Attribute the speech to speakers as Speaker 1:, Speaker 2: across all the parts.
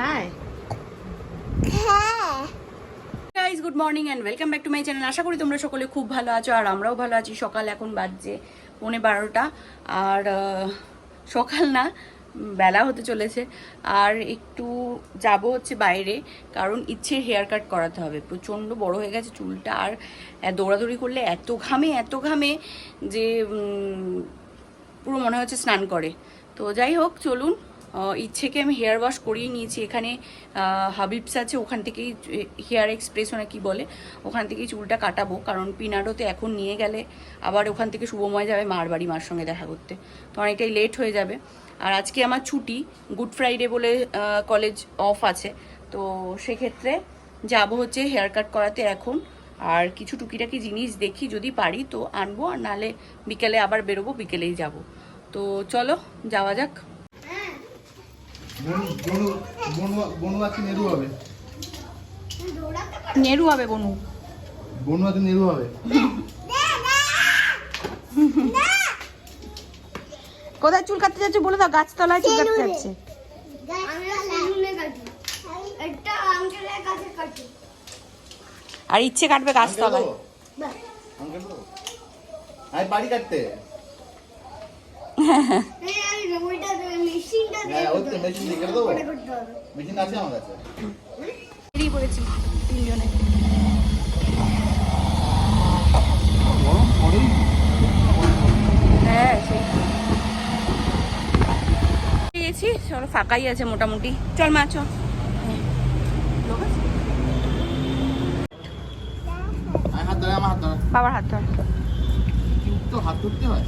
Speaker 1: তাই guys, good morning and welcome back to my channel. আশা করি তোমরা সকলে খুব ভালো আছো আর আমরাও ভালো আছি। সকাল এখন বাজছে 12:15 আর সকাল না, বেলা হতে চলেছে। আর একটু যাব হচ্ছে বাইরে, কারণ ইচ্ছে হেয়ার কাট করাতে হবে। প্রচণ্ড বড় হয়ে গেছে চুলটা, আর দৌড়াদৌড়ি করলে এত ঘামে যে পুরো মনে হচ্ছে স্নান করে। তো যাই হোক, চলুন। ইচ্ছেকে আমি হেয়ার ওয়াশ করিয়ে নিয়েছি। এখানে হাবিবস আছে, ওখান থেকেই হেয়ার এক্সপ্রেস না কি বলে, ওখান থেকেই চুলটা কাটাবো। কারণ পিনাডোতে এখন নিয়ে গেলে আবার ওখান থেকে শুভময় যাবে মার বাড়ি, মার সঙ্গে দেখা করতে, তো অনেকটাই লেট হয়ে যাবে। আর আজকে আমার ছুটি, গুড ফ্রাইডে বলে কলেজ অফ আছে, তো সেক্ষেত্রে যাবো হচ্ছে হেয়ার কাট করাতে এখন। আর কিছু টুকিটাকি জিনিস দেখি, যদি পারি তো আনবো, আর নাহলে বিকেলে আবার বেরোবো, বিকেলেই যাব। তো চলো যাওয়া যাক। নেরু হবে বনু,
Speaker 2: বনু আছে নেরু হবে।
Speaker 1: কোথায় চুল কাটতে যাচ্ছে বলে দাও? গাছতলায় চুল কাটতে যাচ্ছে। আর ইচ্ছে কাটবে গাছতলায়।
Speaker 2: বাড়ি কাটতে মেশিন আছে আমার কাছে।
Speaker 1: পড়েছি তিনজনে। হ্যাঁ সেই গেছি, চলো ফাঁকাই আছে মোটামুটি। চল মা, চল। বাবার হাত ধর।
Speaker 2: তো হাত ধরতে হয়।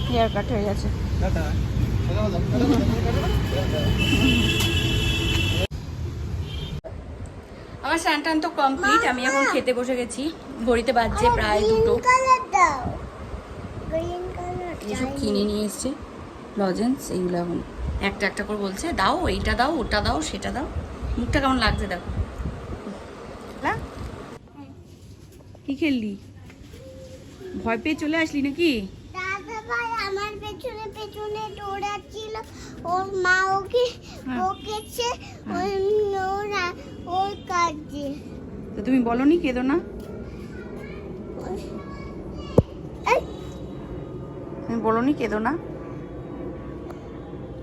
Speaker 1: হেয়ার কাট হয়ে গেছে। আমার স্নান টান তো কমপ্লিট, আমি এখন খেতে বসে গেছি। ঘড়িতে বাজছে প্রায় 2টো। এসব কিনে নিয়ে এসছে লজেন্স, এইগুলো এখন একটা একটা করে বলছে, দাও এইটা দাও, ওটা দাও, সেটা দাও। মুখটা কেমন লাগছে দেখো। কি খেললি? ভয় পেয়ে চলে আসলি নাকি?
Speaker 3: আমার পেছনে পেছনে দৌড়াচ্ছিল, ওর মা ওকে বকেছে, ওর কাজে।
Speaker 1: তো তুমি বলনি কেঁদো না? তুমি বলনি কেঁদো না?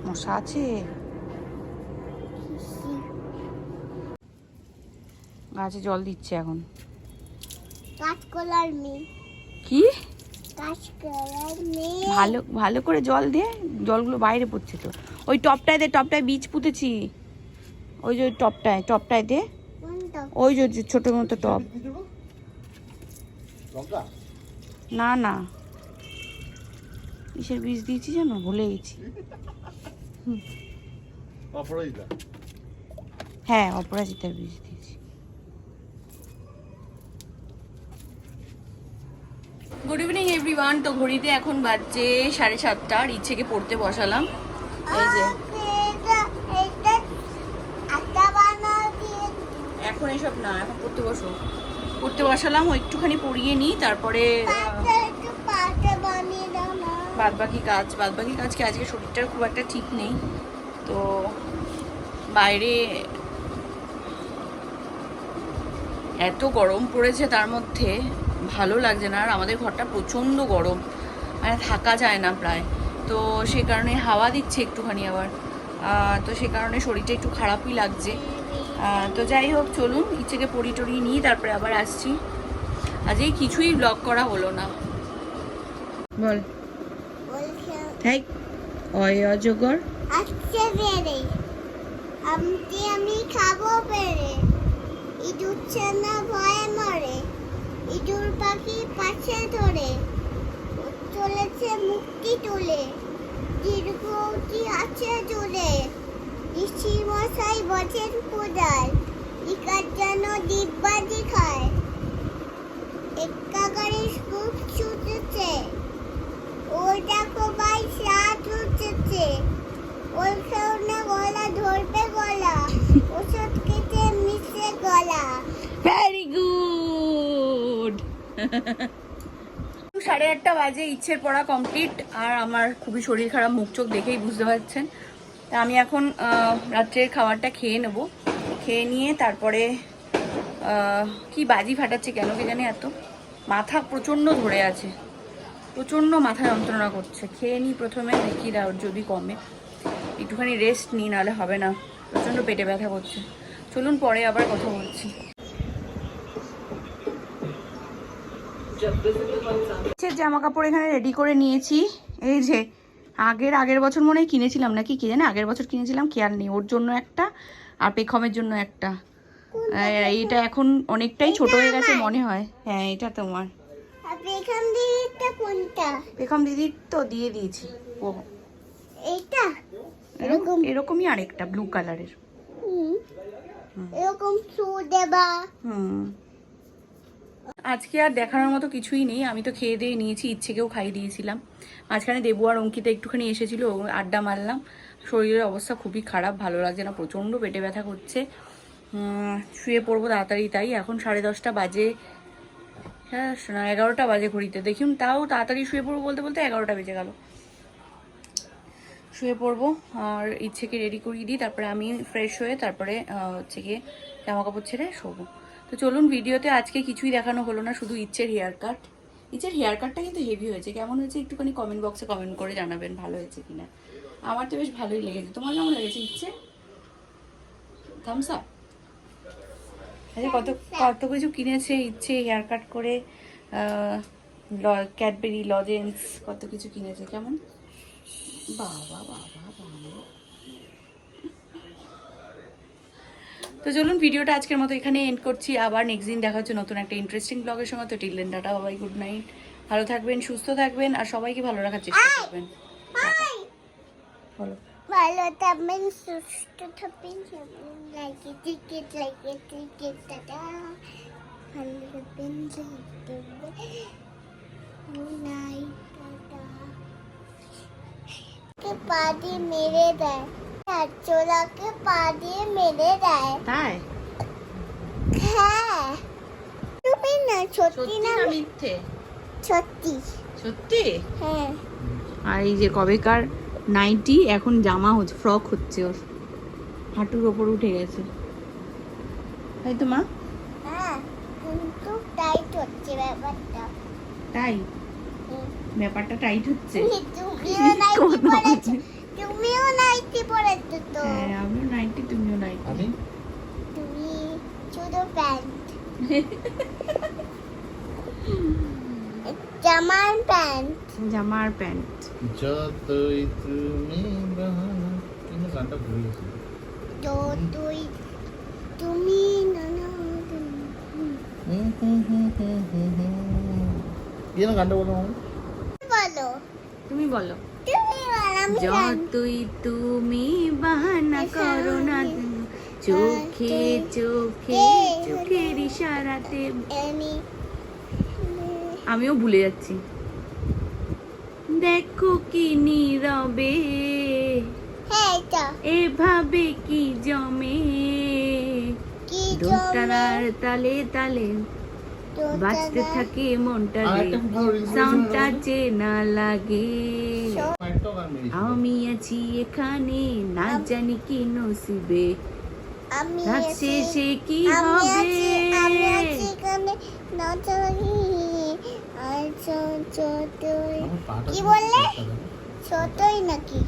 Speaker 1: মশা আছে গাছে, জল দিচ্ছে এখন।
Speaker 3: কাঠকলার মেয়ে।
Speaker 1: কি?
Speaker 3: কাঠকলার মেয়ে।
Speaker 1: ভালো ভালো করে জল দে, জলগুলো বাইরে পড়ছে তো। ওই টপটায় দে, টপটায় বীজ পুঁতেছি। ওই যে টপটায় দে, ওই যে ছোট মতো টপ। না না, কিসের বীজ দিয়েছি জানো, ভুলে গেছি। হ্যাঁ, অপরাজিতার বীজ দিয়েছি। Good evening everyone. তো ঘড়িতে এখন বাজছে 7:30 আর ইচ্ছেকে পড়তে বসালাম। এই যে এখন এসব না, এখন পড়তে বসালাম। ও একটুখানি পড়িয়ে নিই, তারপরে বাদবাকি কাজকে। আজকে শরীরটার খুব একটা ঠিক নেই, তো বাইরে এত গরম পড়েছে, তার মধ্যে ভালো লাগছে না। আর আমাদের ঘরটা প্রচণ্ড গরম, মানে থাকা যায় না প্রায়। তো সে কারণে হাওয়া দিচ্ছে একটুখানি আবার, তো সে কারণে শরীরটা একটু খারাপই লাগছে। তো যাই হোক, চলুন ইচ্ছেকে পড়ি নিই, তারপরে আবার আসছি। আজকে কিছুই ব্লগ করা হলো না। বল অজগর
Speaker 3: আচ্ছা বেরে আমি খাবো বেরে, ইঁদুর ছানা ভয়ে মরে, ইঁদুর পাখি পাছে ধরে চলেছে মুক্তি তুলে, দীর্ঘটি আছে জুড়ে, ঋষি মশাই বছেন পূজায়, ইকার জন্য ডিব্বাজি খায় একটা গাড়ি খুব ছুটেছে ওই দেখো ভাই সাত উঠেছে ওর সামনে গলা ধরবে গলা ওষুধ খেতে মিশে গলা
Speaker 1: ভেরি গুড। 8:30 বাজে, ইচ্ছের পড়া কমপ্লিট। আর আমার খুবই শরীর খারাপ, মুখ চোখ দেখেই বুঝতে পারছেন। তা আমি এখন রাত্রের খাবারটা খেয়ে নেব, খেয়ে নিয়ে তারপরে কি বাজি ফাটাচ্ছে কেন কে জানি, এত মাথা প্রচণ্ড ধরে আছে, প্রচণ্ড মাথা যন্ত্রণা করছে। খেয়ে নিই প্রথমে, দেখি যদি কমে, একটুখানি রেস্ট নিই, নাহলে হবে না, প্রচণ্ড পেটে ব্যথা করছে। চলুন পরে আবার কথা বলছি। জামা কাপড় এখানে রেডি করে নিয়েছি। এই যে আগের বছর মনে হয় কিনেছিলাম নাকি, কি জানি আগের বছর কিনেছিলাম, খেয়াল নেই। ওর জন্য একটা আর পেখমের জন্য একটা। এইটা এখন অনেকটাই ছোট হয়ে গেছে মনে হয়। হ্যাঁ এটা তোমার।
Speaker 3: পেখম দিদিটা কোনটা?
Speaker 1: পেখম দিদির তো দিয়ে দিয়েছি। ও
Speaker 3: এইটা
Speaker 1: এরকমই আরেকটা ব্লু কালারের।
Speaker 3: এরকম শু দেবা।
Speaker 1: আজকে আর দেখানোর মতো কিছুই নেই, আমি তো খেয়ে দিয়ে নিয়েছি, ইচ্ছেকেও খাইয়ে দিয়েছিলাম। মাঝখানে দেবু আর অঙ্কিতা একটুখানি এসেছিল, আড্ডা মারলাম। শরীরের অবস্থা খুবই খারাপ, ভালো লাগছে না, প্রচণ্ড পেটে ব্যথা করছে। শুয়ে পড়বো তাড়াতাড়ি, তাই এখন 10:30 বাজে। হ্যাঁ 11টা বাজে ঘড়িতে, দেখুন তাও তাড়াতাড়ি শুয়ে পড়বো বলতে বলতে 11টা বেজে গেল। শুয়ে পড়বো আর ইচ্ছেকে রেডি করিয়ে দিই, তারপরে আমি ফ্রেশ হয়ে তারপরে হচ্ছে গিয়ে জামা কাপড় ছেড়ে শোবো। তো চলুন, ভিডিওতে আজকে কিছুই দেখানো হলো না, শুধু ইচ্ছের হেয়ার কাট। ইচ্ছের হেয়ার কাটটা কিন্তু হেভি হয়েছে, কেমন হয়েছে একটুখানি কমেন্ট বক্সে কমেন্ট করে জানাবেন ভালো হয়েছে কিনা। আমার তো বেশ ভালোই লেগেছে, তোমার কেমন লেগেছে ইচ্ছে? Thumbs up. কত কত কিছু কিনেছে ইচ্ছে হেয়ার কাট করে, ক্যাডবেরি লজেন্স কত কিছু কিনেছে। কেমন? বাবা বাবা বাবা। তো চলুন ভিডিওটা আজকের মতো এখানে এন্ড করছি, আবার নেক্সট দিন দেখা হচ্ছে নতুন একটা ইন্টারেস্টিং ব্লগের সঙ্গে। তো টিল দেন টাটা, বাবাই, গুড নাইট, ভালো থাকবেন, সুস্থ থাকবেন আর সবাইকে ভালো রাখার চেষ্টা করবেন। বলো।
Speaker 3: ভালো থাকবেন, সুস্থ থাকবেন, লাইক টিকেট টাটা, ভালো থাকবেন, গুড নাইট, টাটা। কে পা দিয়ে মেরে দেয়, চোরাকে পা দিয়ে মেরে দেয়।
Speaker 1: তাই?
Speaker 3: হ্যাঁ তুমি না সত্যি না
Speaker 1: মিথ্যে?
Speaker 3: সত্যি
Speaker 1: সত্যি।
Speaker 3: হ্যাঁ।
Speaker 1: আর এই যে কবেকার নাইটি এখন জামা হচ্ছে, ফ্রক হচ্ছে, ওর হাঁটুর ওপর উঠে গেছে, তাই তো মা?
Speaker 3: হ্যাঁ কিন্তু টাইট হচ্ছে ব্যাপারটা।
Speaker 1: তাই ব্যাপারটা টাইট হচ্ছে।
Speaker 3: তুমিও নাইটি পরেছো, তুমিও নাইটি পরেছো তো।
Speaker 1: হ্যাঁ আমিও নাইটি, তুমিও নাইটি।
Speaker 2: আমি
Speaker 3: তুমি শুধু প্যান্ট, জামার প্যান্ট,
Speaker 1: জামার প্যান্ট।
Speaker 2: যতই তুমি বাহানা, কিন্তু গানটা ভুলে গেছি।
Speaker 3: যতই তুমি নানা
Speaker 2: কি যেন গানটা বলো মামা?
Speaker 3: বলো,
Speaker 1: তুমি বলো।
Speaker 3: তুমি বলো, আমি
Speaker 1: যতই তুমি বাহানা করো না, চোখে চোখে চোখের ইশারাতে।
Speaker 3: আমি
Speaker 1: আমিও ভুলে যাচ্ছি। দেখো কি নীরবে
Speaker 3: হ্যাঁ এটা
Speaker 1: এভাবে কি জমে,
Speaker 3: কি
Speaker 1: দোটানার তালে তালে বাজতে থাকে মনটা
Speaker 2: আর
Speaker 1: রে,
Speaker 2: একটা খুব ভালো reels
Speaker 1: সাউন্ডটা
Speaker 2: বলেছিল
Speaker 1: চেনা লাগে।
Speaker 2: একটাও গান বেরিয়েছিল।
Speaker 1: আমি আছি এখানে, না জানি কি নসিবে,
Speaker 3: আমি
Speaker 1: রাত শেষে কি
Speaker 3: আমি
Speaker 1: হবে।
Speaker 3: আছি এখানে নাচারি আর ছোটই
Speaker 2: আমার পাটা
Speaker 3: কি
Speaker 2: খুব
Speaker 3: বললে?
Speaker 2: কষ্ট দেয়।
Speaker 3: ছোটই নাকি